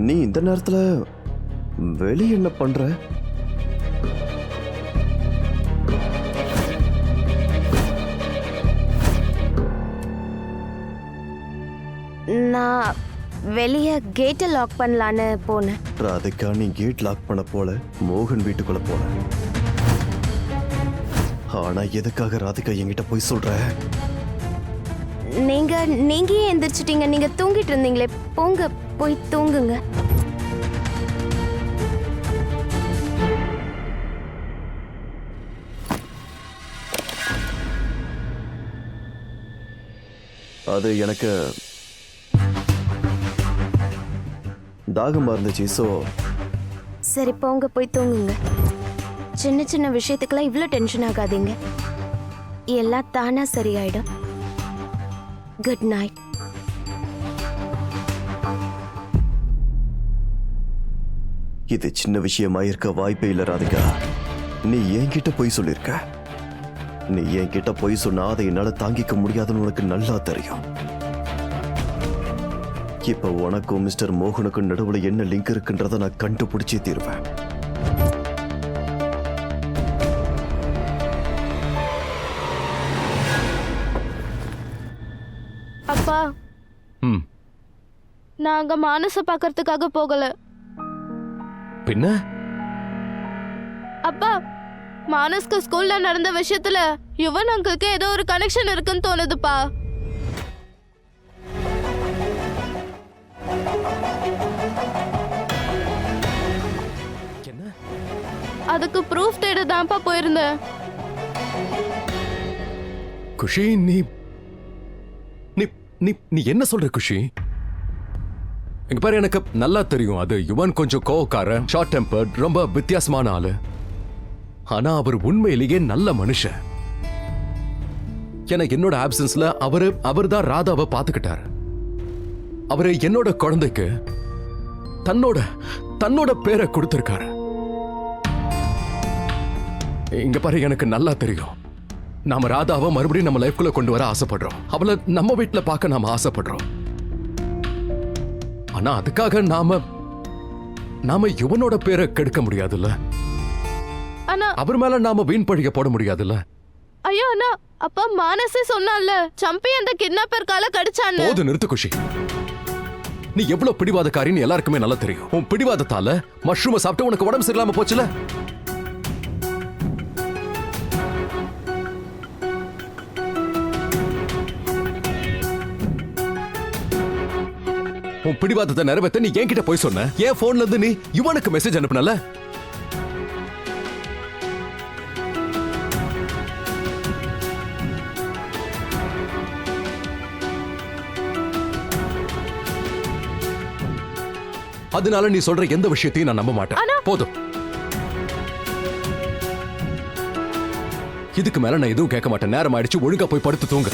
நீ இந்த நேரத்துல வெளிய என்ன பண்ற? நான் வெளியே கேட்டை லாக் பண்ணலான்னு போனேன். ராதிகா, நீ கேட் லாக் பண்ண போல மோகன் வீட்டுக்குள்ள போன. ஆனா எதுக்காக ராதிகா என்கிட்ட போய் சொல்ற? நீங்க ஏன் எந்திரிச்சிட்டீங்க? நீங்க தூங்கிட்டு இருந்தீங்களே, போங்க போய் தூங்குங்க. அது எனக்கு தாகமா இருந்துச்சு. சரி போங்க போய் தூங்குங்க. சின்ன சின்ன விஷயத்துக்கெல்லாம் இவ்வளோ டென்ஷன் ஆகாதீங்க. எல்லாம் தானா சரியாயிடும். Good night. இது சின்ன விஷயமா இருக்க வாய்ப்பே இல்ல ராதிகா. நீ என்கிட்ட போய் சொல்லிருக்க. நீ என்கிட்ட போய் சொன்னா அதை என்னால தாங்கிக்க முடியாதுன்னு உனக்கு நல்லா தெரியும். இப்ப உனக்கும் மிஸ்டர் மோகனுக்கும் நடுவுல என்ன லிங்க் இருக்குன்றத நான் கண்டுபிடிச்சே தீருவேன். அப்பா, நாங்க மானச பாக்கிறதுக்காக போகல. பின்ன அப்பா, மானஸ்க்கு ஸ்கூல்ல நடந்த விஷயத்துல யுவன் அங்கிளுக்கு ஏதோ ஒரு கனெக்ஷன் இருக்குன்னு தோணுதுப்பா. என்ன? அதுக்கு ப்ரூஃப் தேட தான்ப்பா போயிருந்தேன். குஷி, நீ நீ நீ நீ என்ன சொல்ற குஷி? இங்க பாரு, எனக்கு நல்லா தெரியும் அது யுவன் கொஞ்சம் கோவக்காரன், ஷார்ட் டெம்பர்ட், ரொம்ப வித்தியாசமான ஆளு. ஆனா அவர் உண்மையிலேயே நல்ல மனுஷன். எனக்கு என்னோட ஆப்சன்ஸ்ல அவர் தான் ராதாவை பாத்துக்கிட்டாரு. அவரு என்னோட குழந்தைக்கு தன்னோட பேரை கொடுத்திருக்காரு. இங்க பாரு, எனக்கு நல்லா தெரியும் நாம ராதாவை மறுபடியும் நம்ம லைஃப்குள்ள கொண்டு வர ஆசைப்படுறோம். அவளை நம்ம வீட்டுல பார்க்க நாம ஆசைப்படுறோம். ஆனா அதுக்காக நாம யுவனோட பேரை கெடுக்க முடியாதுல்ல. ஆனா அவர் மேல நாம வீண் பழிய போட முடியாதுல்ல. ஐயோ அண்ணா, அப்பா மானசே சொன்னான்ல சம்பி அந்த கிட்னாப்பர் கால கடிச்சான்னு. போது நிறுத்து குஷி. நீ எவ்வளவு பிடிவாதக்காரின்னு எல்லாருக்குமே நல்லா தெரியும். உன் பிடிவாதத்தால மஷ்ரூமை சாப்பிட்டு உனக்கு உடம்பு சரியில்லாம போச்சுல. உன் பிடிவாதத்தை நிறைவேற்ற நீ என்கிட்ட போய் சொன்ன. என் போன்ல இருந்து நீ யுவனுக்கு மெசேஜ் அனுப்புனல. அதனால நீ சொல்ற எந்த விஷயத்தையும் நான் நம்ப மாட்டேன். போதும். இதுக்கு மேல நான் எதுவும் கேட்க மாட்டேன். நேரம் ஆயிடுச்சு, ஒழுங்கா போய் படுத்து தூங்கு.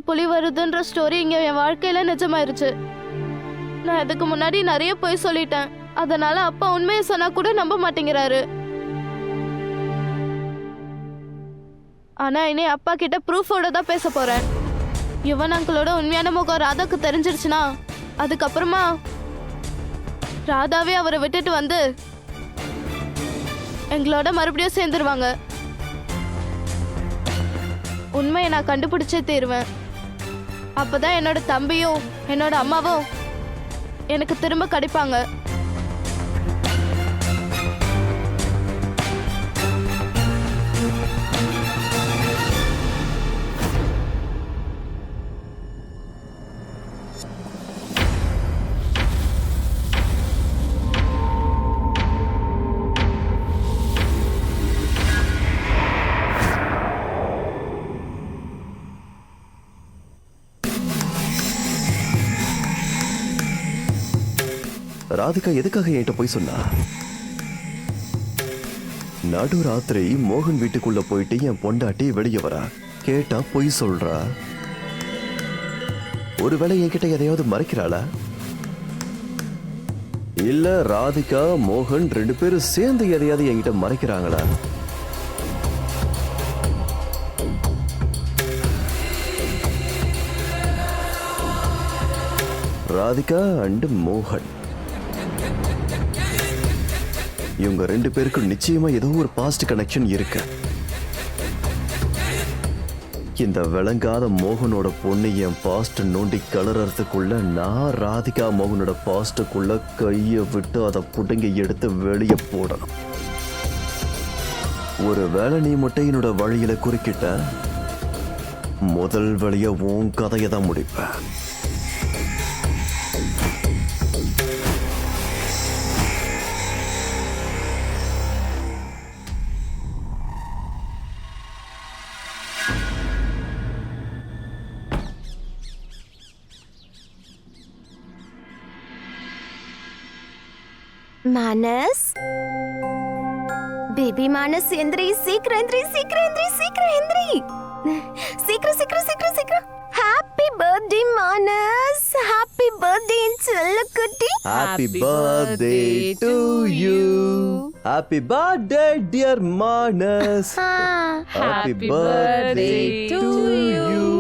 புலி வருதுன்ற ஸ்டோரி இங்க என் வாழ்க்கையில நிஜமாயிருச்சு. நான் இதுக்கு முன்னாடி நிறைய போய் சொல்லிட்டேன். அதனால அப்பா உண்மையை சொன்னா கூட நம்ப மாட்டேங்கிறாரு. ஆனா இனி அப்பா கிட்ட ப்ரூஃபோட தான் பேச போறேன். யுவன் அங்கிளோட உண்மையான முகம் ராதாக்கு தெரிஞ்சிருச்சுன்னா அதுக்கப்புறமா ராதாவே அவரை விட்டுட்டு வந்து எங்களோட மறுபடியும் சேர்ந்துருவாங்க. உண்மையை நான் கண்டுபிடிச்சே தீருவேன். அப்பதான் என்னோட தம்பியும் என்னோட அம்மாவும் எனக்கு திரும்ப கிடைப்பாங்க. ராதிகா எதுக்காக என்கிட்ட போய் சொன்னா? நடு ராத்திரி மோகன் வீட்டுக்குள்ள போயிட்டு என் பொண்டாட்டி வெளியே வரா. கேட்டா பொய் சொல்றா. ஒருவேளை என்கிட்ட எதையாவது மறைக்கிறாளா? இல்ல ராதிகா மோகன் 2 பேரும் சேர்ந்து எதையாவது என்கிட்ட மறைக்கிறாங்களா? ராதிகா அண்ட் மோகன் இவங்க 2 பேருக்கும் நிச்சயமா ஏதோ ஒரு பாஸ்ட் கனெக்ஷன் இருக்கு. இந்த விளங்காத மோகனோட பொண்ணு என் பாஸ்ட் நோண்டி கலறதுக்குள்ள நான் ராதிகா மோகனோட பாஸ்டுக்குள்ள கையை விட்டு அதை புடுங்கி எடுத்து வெளியே போடணும். ஒரு வேளை நீ மட்டும் என்னோட வழியில குறுக்கிட்ட, முதல் வழிய உன் கதையை தான் முடிப்பேன். மானஸ், பேபி மானஸ், எந்திரி, சீக்கிரம் எந்திரி, சீக்கிரம் எந்திரி, சீக்கிரம் எந்திரி, சீக்கிரம் சீக்கிரம் சீக்கிரம் சீக்கிரம். Happy birthday Manas, happy birthday செல்லக்குட்டி. Happy birthday to you, happy birthday dear Manas, happy birthday to you,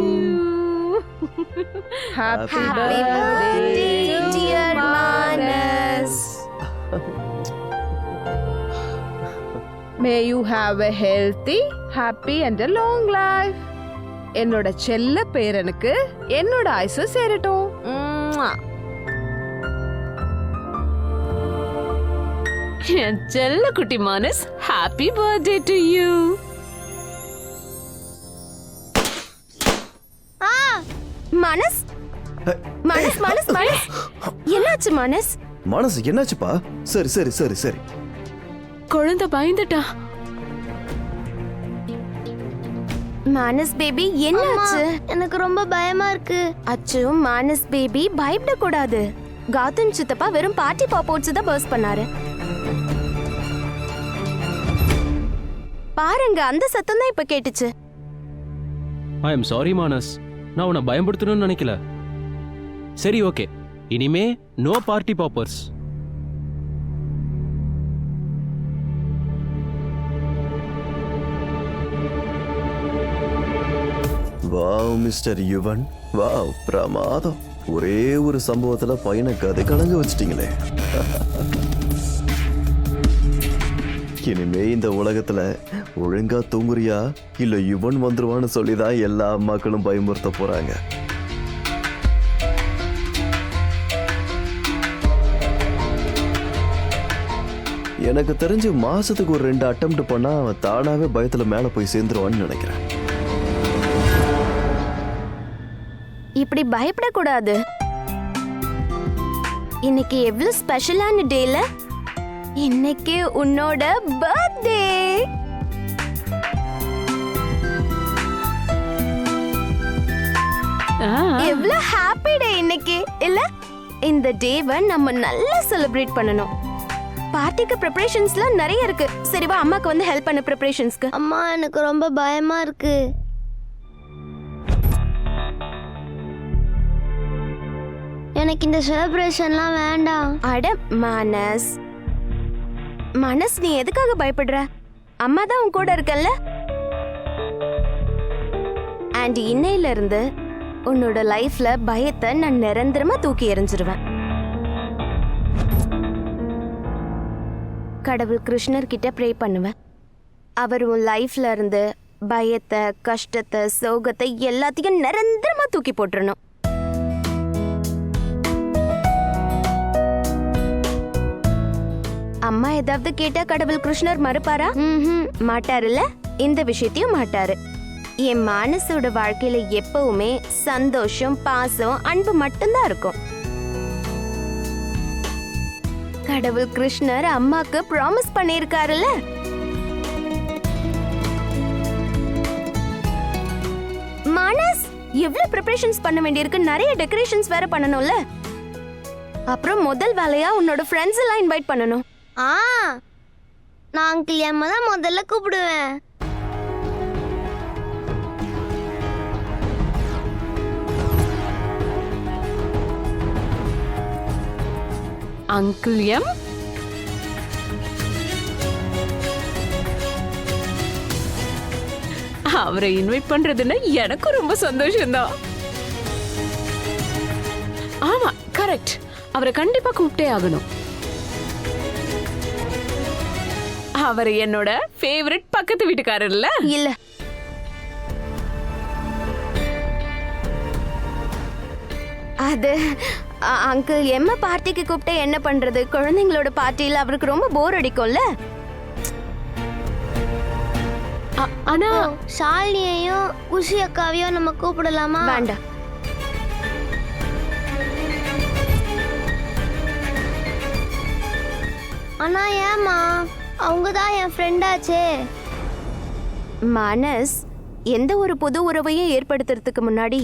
happy birthday dear Manas. May you have a healthy, happy and a long life. என்னோட செல்ல பேரனுக்கு என்னோட ஆயுசு சேரட்டும். என் செல்ல குட்டி Manas, happy birthday to you. Manas, Manas, Manas, Manas, என்னாச்சு மானஸ்? மானஸ் என்னாச்சுப்பா? சரி சரி சரி சரி. குழந்தை பயந்துட்டா. மானஸ் பேபி என்னாச்சு? எனக்கு ரொம்ப பயமா இருக்கு. அச்சோ மானஸ் பேபி பயப்பட கூடாது. கௌதம் சித்தப்பா வெறும் பார்ட்டி பாப்போட்ஸ் தான் பர்ஸ் பண்ணாரு. பாருங்க அந்த சத்தம் தான் இப்ப கேட்டுச்சு. ஐ எம் சாரி மானஸ், நான் உன்னை பயன்படுத்தணும்னு நினைக்கல. சரி ஓகே, இனிமே no party poppers. Wow mister Yuvan, wow பிரமாதம். ஒரே ஒரு சம்பவத்துல பையனை கதை கலங்க வச்சிட்டீங்களே. இனிமே இந்த உலகத்துல ஒழுங்கா தூங்குறியா இல்ல யுவன் வந்துருவான்னு சொல்லிதான் எல்லா அம்மாக்களும் பயமுறுத்த போறாங்க. எனக்கு தெரிஞ்சு மாசத்துக்கு ஒரு 2 அட்டெம்ப்ட் பண்ணா அவன் தானாவே பயத்துல மேல போய் சேர்ந்துருவான்னு நினைக்கிறேன். இப்படி பயப்பட கூடாது. இன்னைக்கு எவ்வளவு ஸ்பெஷலான டேல, இன்னைக்கு உன்னோட பர்த்டே. எவ்வளவு ஹாப்பி டே இன்னைக்கு இல்ல? இந்த டேவை நம்ம நல்லா செலிப்ரேட் பண்ணணும். பார்ட்டிக்கு ப்ரிப்பரேஷன்ஸ்லாம் நிறைய இருக்கு. சரி வா அம்மாக்கு வந்து ஹெல்ப் பண்ணு ப்ரிப்பரேஷன்ஸ்க்கு. அம்மா எனக்கு ரொம்ப பயமா இருக்கு. எனக்கு இந்த செலிப்ரேஷன்லாம் வேண்டாம். அட மானஸ், மானஸ் நீ எதுக்காக பயப்படுற? அம்மா தான் உன் கூட இருக்கல்ல. அண்ட் இன்னையில இருந்து உன்னோட லைஃப்ல பயத்தை நான் நிரந்தரமா தூக்கி எறிஞ்சிருவேன். கடவுள் கிருஷ்ணர் கிட்ட ப்ரே பண்ணுவேன். அவர் உன் லைஃப்ல இருந்து பயத்தை, கஷ்டத்தை, சோகத்தை எல்லாத்தையும் நிரந்தரமா தூக்கி போட்டுறணும். அம்மா ஏதாவது கேட்டா கடவுள் கிருஷ்ணர் மறுப்பாரா? மாட்டாருல்ல. இந்த விஷயத்தையும் மாட்டாரு. என் மானசோட வாழ்க்கையில எப்பவுமே சந்தோஷம், பாசம், அன்பு மட்டும்தான் இருக்கும். கடவுள் கிருஷ்ணர் அம்மாக்கு ப்ராமிஸ் பண்ணிருக்காருல்ல. மானஸ் எவ்வளவு ப்ரிப்பரேஷன்ஸ் பண்ண வேண்டியிருக்கு. நிறைய டெக்கரேஷன்ஸ் வேற பண்ணணும்ல. அப்புறம் முதல் வேலையா உன்னோட ஃப்ரெண்ட்ஸ் எல்லாம் இன்வைட் பண்ணணும். நான் அங்கிள் அம்மா தான் முதல்ல கூப்பிடுவேன். Uncle M. அவரை இன்வைட் பண்றதுன்னா எனக்கு ரொம்ப சந்தோஷம்தான். ஆமா, கரெக்ட். அவரை கண்டிப்பா கூப்பிட்டே ஆகணும். அவர் என்னோட ஃபேவரட் பக்கத்து வீட்டுக்காரர் இல்ல? இல்ல, அது அங்கிள் எம்ம பார்ட்டிக்கு கூப்பிட்டு என்ன பண்றது? குழந்தைங்களோட பார்ட்டியில அவருக்கு ரொம்ப போர் அடிக்கும்ல. ஆனா ஷாலினியையும் குஷி அக்காவையும் நம்ம கூப்பிடலாமா? வேண்டாம். அண்ணா ஏமா? அவங்க தான் என் ஃப்ரெண்டாச்சே. மானஸ், எந்த ஒரு புது உறவையும் ஏற்படுத்துறதுக்கு முன்னாடி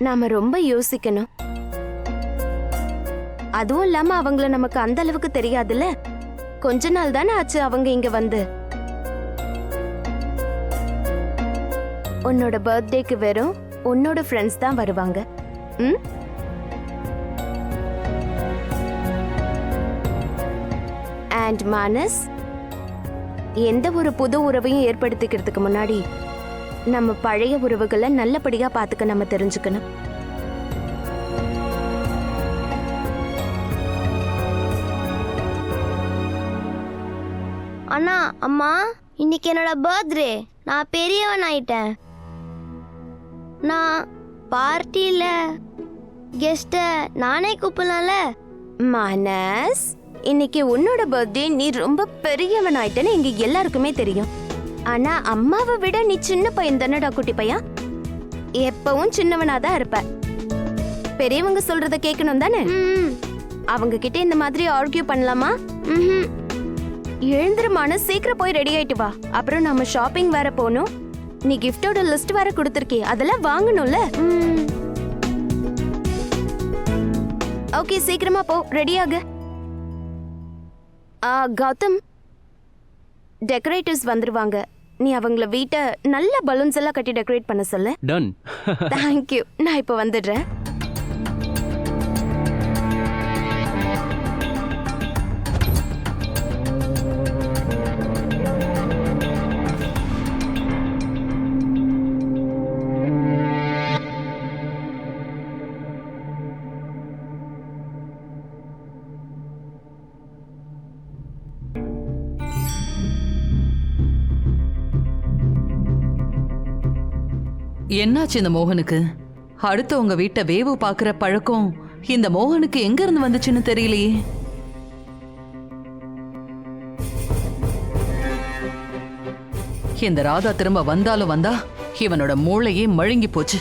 நாம ரொம்ப யோசிக்கணும். அதுவும் இல்லாம அவங்கள நமக்கு அந்த அளவுக்கு தெரியாதுல்ல. கொஞ்ச நாள் தானே ஆச்சு அவங்க இங்க வந்து. உன்னோட பர்த்டேக்கு வெறும் உன்னோட ஃப்ரெண்ட்ஸ் தான் வருவாங்க. ம், அண்ட் மானஸ், எந்த ஒரு புது உறவையும் ஏற்படுத்திக்கிறதுக்கு முன்னாடி நம்ம பழைய உறவுகளை நல்லபடியா பார்த்துக்க நம்ம தெரிஞ்சுக்கணும். அண்ணா, அம்மா, இன்னைக்கு என்னோட பர்த்டே. நான் பெரியவன் ஆயிட்டேன். நான் பார்ட்டியில கெஸ்ட நானே கூப்பிடலாம்ல? மானஸ், இன்னைக்கு உன்னோட பர்த்டே. நீ ரொம்ப பெரியவன் ஆயிட்டேன்னு எங்க எல்லாருக்குமே தெரியும். ஆனா அம்மாவை விட நீ சின்ன பையன் தானடா குட்டி பையன். எப்பவும் சின்னவனா தான் இருப்ப. பெரியவங்க சொல்றத கேட்கணும் தானே? அவங்க கிட்ட இந்த மாதிரி ஆர்கியூ பண்ணலாமா? எழுந்திரமான, சீக்கிரம் போய் ரெடி ஆயிட்டு வா. அப்புறம் நம்ம ஷாப்பிங் வேற போகணும். நீ கிஃப்டோட லிஸ்ட் வேற கொடுத்துருக்கே, அதெல்லாம் வாங்கணும்ல. ஓகே, சீக்கிரமா போ, ரெடி ஆகு. கௌதம், டெக்கரேட்டர்ஸ் வந்துருவாங்க. நீ அவங்கள வீட்டை நல்ல பலூன்ஸ் எல்லாம் கட்டி டெக்கரேட் பண்ண சொல்லு. டன். தேங்க்யூ, நான் இப்போ வந்துடுறேன். என்னாச்சு இந்த மோகனுக்கு? அடுத்தவங்க வீட்டை வேவு பாக்குற பழக்கம் இந்த மோகனுக்கு எங்க இருந்து வந்துச்சுன்னு தெரியலையே. இந்த ராதா திரும்ப வந்தாலும் வந்தா இவனோட மூளையே மழுங்கி போச்சு.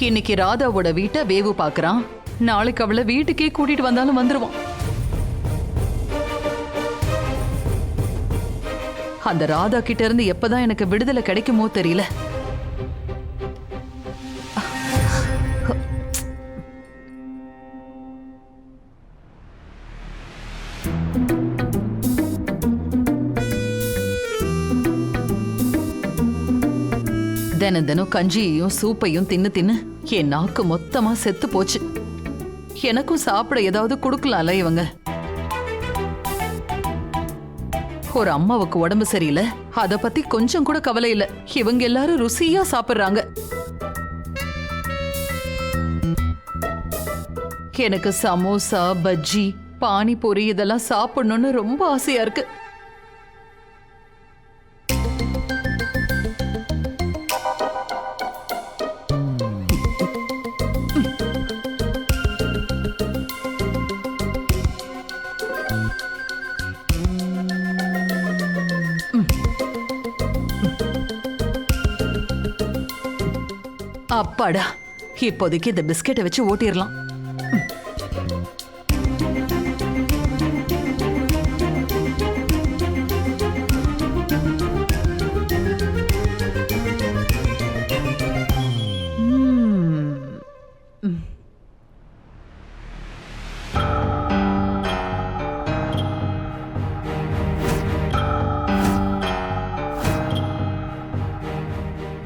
இன்னைக்கு ராதாவோட வீட்டை வேவு பாக்குறான், நாளைக்கு அவளை வீட்டுக்கே கூட்டிட்டு வந்தாலும் வந்துருவான். அந்த ராதா கிட்ட இருந்து எப்பதான் எனக்கு விடுதலை கிடைக்குமோ தெரியல. தினம் தினம் கஞ்சியையும் சூப்பையும் தின்னு தின்னு என் நாக்கு மொத்தமா செத்து போச்சு. எனக்கும் சாப்பிட ஏதாவது கொடுக்கலாம்ல இவங்க. ஒரு அம்மாவுக்கு உடம்பு சரியில்லை, அத பத்தி கொஞ்சம் கூட கவலை இல்ல. இவங்க எல்லாரும் ருசியா சாப்பிடுறாங்க. எனக்கு சமோசா, பஜ்ஜி, பானிபூரி இதெல்லாம் சாப்பிடணும்னு ரொம்ப ஆசையா இருக்கு. அப்பாடா, இப்போதைக்கு இந்த பிஸ்கெட்டை வச்சு ஓட்டிடலாம்.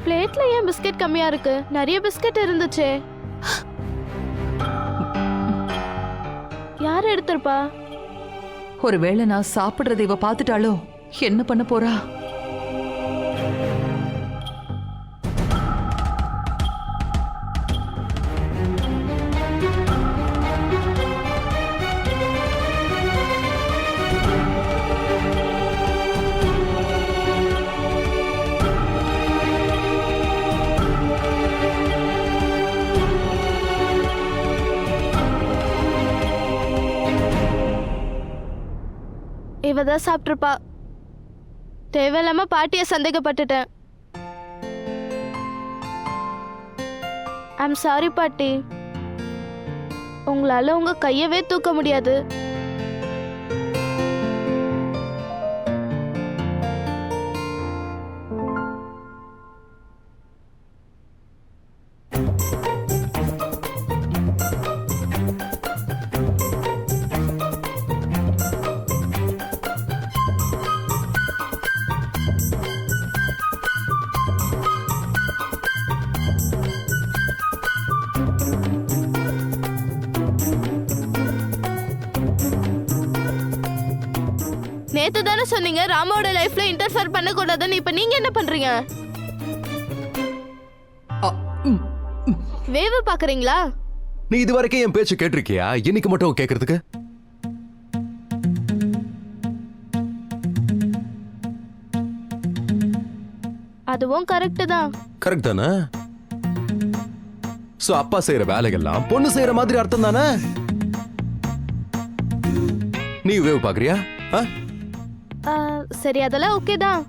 பிளேட்ல ஏன் பிஸ்கெட் கம்மியா இருக்கு? நிறைய பிஸ்கெட் இருந்துச்சே. யார் எடுத்திருப்பா? ஒருவேளை நான் சாப்பிடுறத இவ பாத்துட்டாளோ? என்ன பண்ண போறா? இவ தான் சாப்பிட்டிருப்பா. தேவையில்லாம பாட்டிய சந்தேகப்பட்டுட்டேன். ஐம் சாரி பாட்டி. உங்களால உங்க கையவே தூக்க முடியாது. நேத்து தானே சொன்னீங்க ராமாவோட லைஃப்ல இன்டர்ஃபியர் பண்ண கூடாதுன்னு. இப்ப நீங்க என்ன பண்றீங்க? வேவு பாக்குறீங்களா? நீ இது வரைக்கும் என் பேச்சு கேட்டிருக்கியா? இன்னைக்கு மட்டும் கேக்குறதுக்கு? அதுவும் கரெக்ட் தான். கரெக்ட் தானே? சோ அப்பா செய்யற வேலைகள்லாம் பொண்ணு செய்யற மாதிரி அர்த்தம் தானே? நீ வேவு பாக்குறியா? சரி, அதெல்லாம் ஓகே தான்.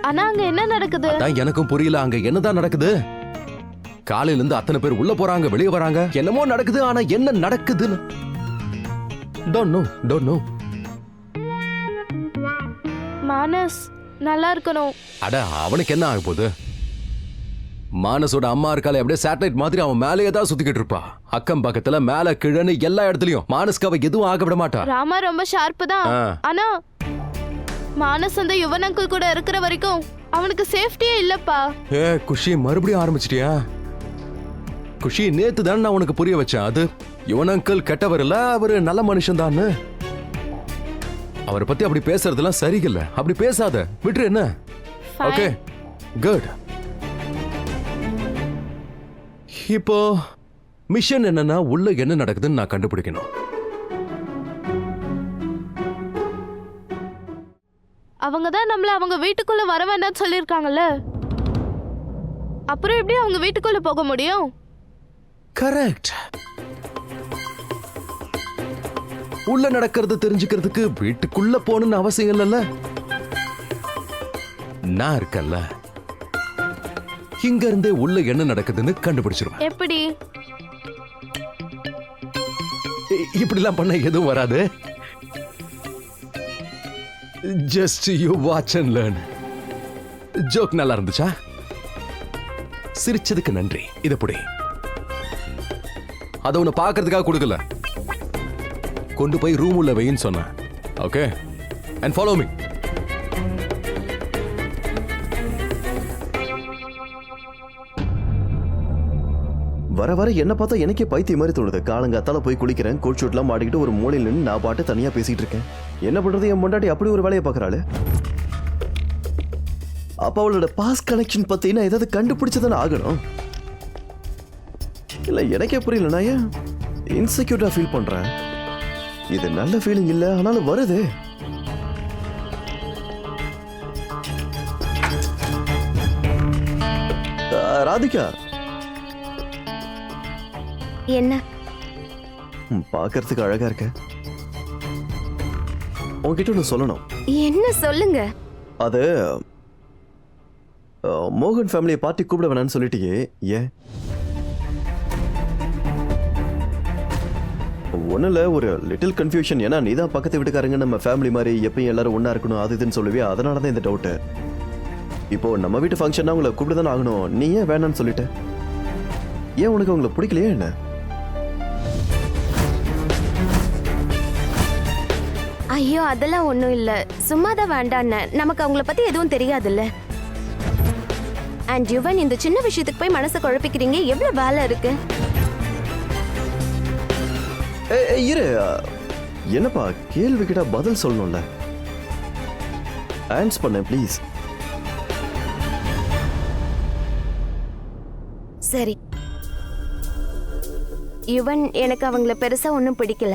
ஆனா அங்க என்ன நடக்குது? அதான் எனக்கும் புரியல. அங்க என்னதான் நடக்குது? காலையில இருந்து அத்தனை பேர் உள்ள போறாங்க, வெளியே வராங்க, என்னமோ நடக்குது. ஆனா என்ன நடக்குதுன்னு don't know. மானஸ் நல்லா இருக்கணும். அட அவனுக்கு என்ன ஆக போகுது? மானஸோட அம்மா இருக்காளே, அப்படியே சேட்டலைட் மாதிரி அவன் மேலேயே தான் சுத்திக்கிட்டு இருப்பா. அக்கம் பக்கத்துல மேல கீழன்னு எல்லா இடத்துலயும். மானஸ்க்கு அவ எதுவும் ஆக விட மாட்டா. ராமா ரொம்ப ஷார்ப்பு தான். ஆனா மானஸ் அந்த யுவன் அங்கிள் கூட இருக்கிற வரைக்கும் அவனுக்கு சேஃப்டியே இல்லப்பா. குஷி மறுபடியும் ஆரம்பிச்சிட்டியா? குஷி, நேத்து தான் நான் உனக்கு புரிய வச்சேன். அது யுவன் அங்கிள் கெட்டவர் இல்ல, அவரு நல்ல மனுஷன் தான். அவரை பத்தி அப்படி பேசுறதெல்லாம் சரியில்ல. அப்படி பேசாத, விட்டுரு. என்ன? Okay, good. இப்போ மிஷன் என்னன்னா, உள்ள என்ன நடக்குதுன்னு நான் கண்டுபிடிக்கணும். அவங்க தான் நம்மள அவங்க வீட்டுக்குள்ள வர வேண்டாம்னு சொல்லிருக்காங்கல்ல. அப்புறம் எப்படி அவங்க வீட்டுக்குள்ள போக முடியும்? கரெக்ட். உள்ள நடக்கிறது தெரிஞ்சுக்கிறதுக்கு வீட்டுக்குள்ள போகணும்னு அவசியம் இல்லைல்ல. நான் இருக்கல்ல, இங்க இருந்தே உள்ள என்ன நடக்குதுன்னு கண்டுபிடிச்சிருவேன். எப்படி? இப்படிலாம் பண்ண எதுவும் வராது. Just you watch and learn. Joke நல்லா இருந்துச்சா? சிரிச்சதுக்கு நன்றி. இத புடி. அத உன்னை பார்க்கறதுக்காக கொடுக்கல, கொண்டு போய் ரூம் உள்ள வைன்னு சொன்னேன். Okay, and follow me. வர வர என்ன பார்த்தா எனக்கே பைத்தியம் மாதிரி தோணுது. காலங்காத்தால போய் குளிக்கிறேன், கோட் ஷூட்லாம் மாட்டிக்கிட்டு ஒரு மூலையில் நின்று நான் பாட்டு தனியா பேசிட்டு இருக்கேன். என்ன பண்றது, என் பொண்டாட்டி அப்படி ஒரு வேலையை பார்க்கறாளு. அப்ப அவளோட பாஸ் கனெக்ஷன் பத்தி நான் ஏதாவது கண்டுபிடிச்சதானே ஆகணும். இல்ல எனக்கே புரியல, நான் ஏன் இன்செக்யூர்டா ஃபீல் பண்றேன். இது நல்ல ஃபீலிங் இல்ல, ஆனாலும் வருது. ராதிகா, என்ன? பார்க்கறதுக்கு அழகா இருக்க. உன்கிட்ட ஒன்று சொல்லணும். என்ன சொல்லுங்க. அது மோகன் ஃபேமிலியை பார்ட்டி கூப்பிட வேணான்னு சொல்லிட்டியே, ஏன்? ஒன்றும் ஒரு லிட்டில் கன்ஃபியூஷன். ஏன்னா நீ தான் பக்கத்து வீட்டுக்காரங்க, நம்ம ஃபேமிலி மாதிரி எப்பயும் எல்லாரும் ஒன்றா இருக்கணும் அது இதுன்னு சொல்லுவியா, அதனால தான் இந்த டவுட்டு. இப்போ நம்ம வீட்டு ஃபங்க்ஷன்னா உங்களை கூப்பிட்டு தானே ஆகணும். நீ ஏன் வேணான்னு சொல்லிட்ட? ஏன் உனக்கு அவங்களை பிடிக்கலையா என்ன? ஐயோ, அதெல்லாம் ஒண்ணும் இல்ல. சும்மாதான் வேண்டான்னு. நமக்கு அவங்கள பத்தி எதுவும் தெரியாதுல்ல. அண்ட் யுவன், இந்த சின்ன விஷயத்துக்கு போய் மனசை குழப்பிக்கிறீங்க. எவ்வளவு வேலை இருக்கு. இரு. என்னப்பா கேள்வி கிட்ட பதில் சொல்லணும்ல. ஆன்ஸ் பண்ண ப்ளீஸ். சரி, யுவன் எனக்கு அவங்கள பெருசா ஒன்றும் பிடிக்கல.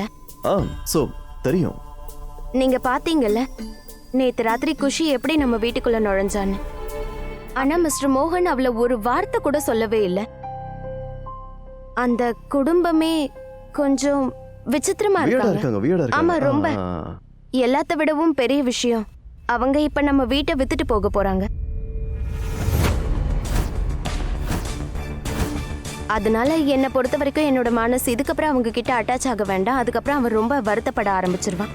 சோ தெரியும். நீங்க பாத்தீங்கல்ல நேத்து ராத்திரி குஷி எப்படி நம்ம வீட்டுக்குள்ள நுழைஞ்சான்னு. ஆனா மிஸ்டர் மோகன் அவளை ஒரு வார்த்தை கூட சொல்லவே இல்லை. அந்த குடும்பமே கொஞ்சம் விசித்திரமா வீடா இருக்காங்க. இருக்காங்க. ஆமா, ரொம்ப. எல்லாத்த விடவும் பெரிய விஷயம், அவங்க இப்ப நம்ம வீட்டை வித்துட்டு போக போறாங்க. அதனால என்னை பொறுத்த வரைக்கும் என்னோட மனசு இதுக்கப்புறம் அவங்க கிட்ட அட்டாச் ஆக வேண்டாம். அதுக்கப்புறம் அவன் ரொம்ப வருத்தப்பட ஆரம்பிச்சிருவான்.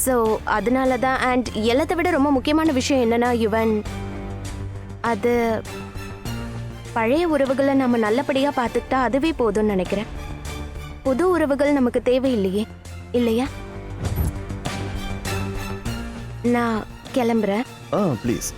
ஸோ அதனால தான். அண்ட் எல்லாத்த விட ரொம்ப முக்கியமான விஷயம் என்னன்னா யுவன், அது பழைய உறவுகளை நம்ம நல்லபடியா பார்த்துக்கிட்டா அதுவே போதும்னு நினைக்கிறேன். புது உறவுகள் நமக்கு தேவையில்லையே, இல்லையா? நான் கிளம்புறேன். ப்ளீஸ்.